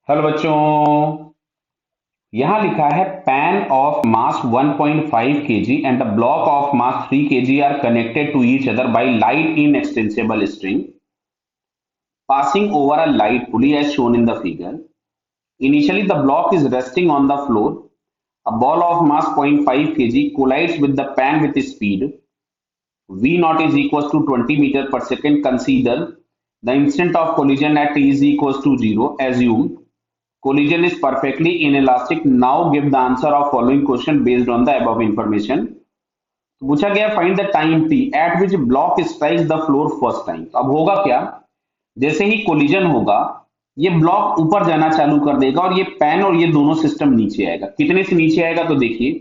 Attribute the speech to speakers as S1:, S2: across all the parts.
S1: Hello बच्चों, यहां लिखा है pan of mass 1.5 kg and the block of mass 3 kg are connected to each other by light inextensible string passing over a light pulley as shown in the figure. Initially, the block is resting on the floor. A ball of mass 0.5 kg collides with the pan with speed v naught is equals to 20 meter per second. Consider the instant of collision at t is equals to 0. Assume collision is perfectly inelastic. Now give the answer of following question based on the above information. तो पूछा गया find the time T eight which block strikes the floor first time. अब होगा क्या, जैसे ही collision होगा ये block ऊपर जाना चालू कर देगा और ये पेन और ये दोनों सिस्टम नीचे आएगा। कितने से नीचे आएगा तो देखिए,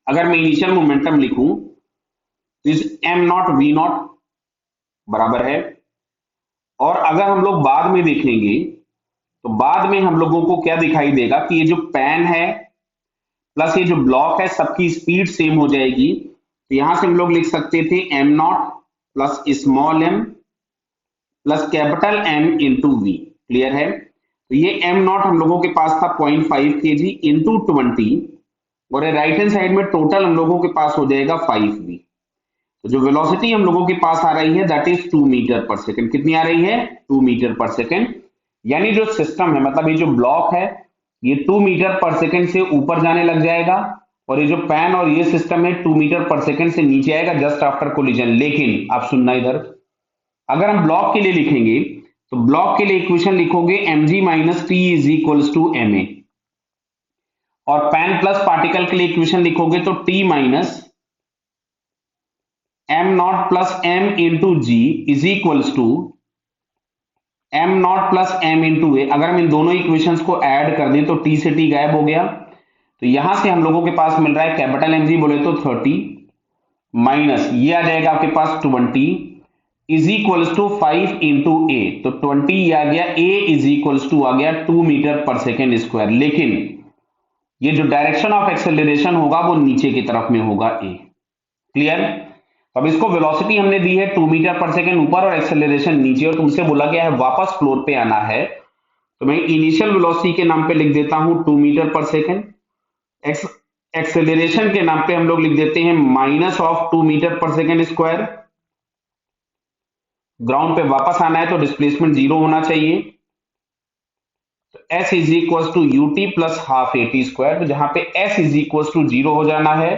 S1: अगर मैं इनिशियल मोमेंटम लिखूं तो इस एम नॉट वी नॉट बराबर है, और अगर हम लोग बाद में देखेंगे तो बाद में हम लोगों को क्या दिखाई देगा कि ये जो पेन है प्लस ये जो ब्लॉक है सबकी स्पीड सेम हो जाएगी। तो यहां से हम लोग लिख सकते थे m not plus small m plus capital M into v. Clear है? तो ये एम नॉट हम लोगों के पास था 0.5 kg इंटू 20, और राइट हैंड साइड में टोटल हम लोगों के पास हो जाएगा 5v। तो जो वेलोसिटी हम लोगों के पास आ रही है दैट इज 2 मीटर पर सेकेंड। कितनी आ रही है? 2 मीटर पर सेकेंड। यानी जो सिस्टम है, मतलब ये जो ब्लॉक है ये 2 मीटर पर सेकेंड से ऊपर जाने लग जाएगा, और ये जो पैन और ये सिस्टम है 2 मीटर पर सेकेंड से नीचे आएगा जस्ट आफ्टर कोलिजन। लेकिन आप सुनना इधर, अगर हम ब्लॉक के लिए लिखेंगे तो ब्लॉक के लिए इक्वेशन लिखोगे mg minus T is equals to ma, और पैन प्लस पार्टिकल के लिए इक्वेशन लिखोगे तो t minus M not plus M into G is equals to M not plus M into A. अगर हम इन दोनों इक्वेशंस को ऐड कर दें तो टी से टी गायब हो गया। तो यहां से हम लोगों के पास मिल रहा है कैपिटल एम जी बोले तो 30 माइनस ये आ जाएगा आपके पास 20 इज इक्वल्स टू 5 इंटू ए। तो 20 ये आ गया, ए इज इक्वल्स टू आ गया 2 मीटर पर सेकेंड स्क्वायर। लेकिन ये जो डायरेक्शन ऑफ एक्सेलरेशन होगा वो नीचे की तरफ में होगा ए। क्लियर? अब इसको वेलोसिटी हमने दी है 2 मीटर पर सेकेंड ऊपर और एक्सेलरेशन नीचे, और तुमसे बोला गया है वापस फ्लोर पे आना है। तो मैं इनिशियल वेलोसिटी के नाम पे लिख देता हूं 2 मीटर पर सेकेंड, एक्सेलरेशन के नाम पे हम लोग लिख देते हैं माइनस ऑफ 2 मीटर पर सेकेंड स्क्वायर। ग्राउंड पे वापस आना है तो डिस्प्लेसमेंट 0 होना चाहिए। तो s is equal to u t plus half a t square. तो जहां पे s इज इक्वल टू 0 हो जाना है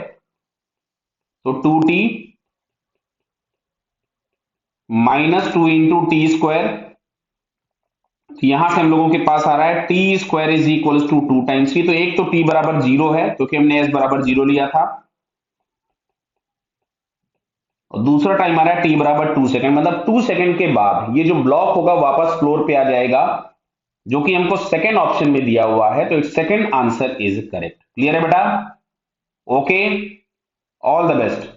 S1: तो 2t minus 2 into T square. तो यहां से हम लोगों के पास आ रहा है t square is equal to 2 times t. तो एक तो t बराबर 0 है क्योंकि हमने s बराबर 0 लिया था, और दूसरा टाइम आ रहा है t बराबर 2 सेकेंड। मतलब 2 सेकेंड के बाद ये जो ब्लॉक होगा वापस फ्लोर पे आ जाएगा, जो कि हमको सेकेंड ऑप्शन में दिया हुआ है। तो it's second answer is correct. Clear है बेटा? Okay, all the best.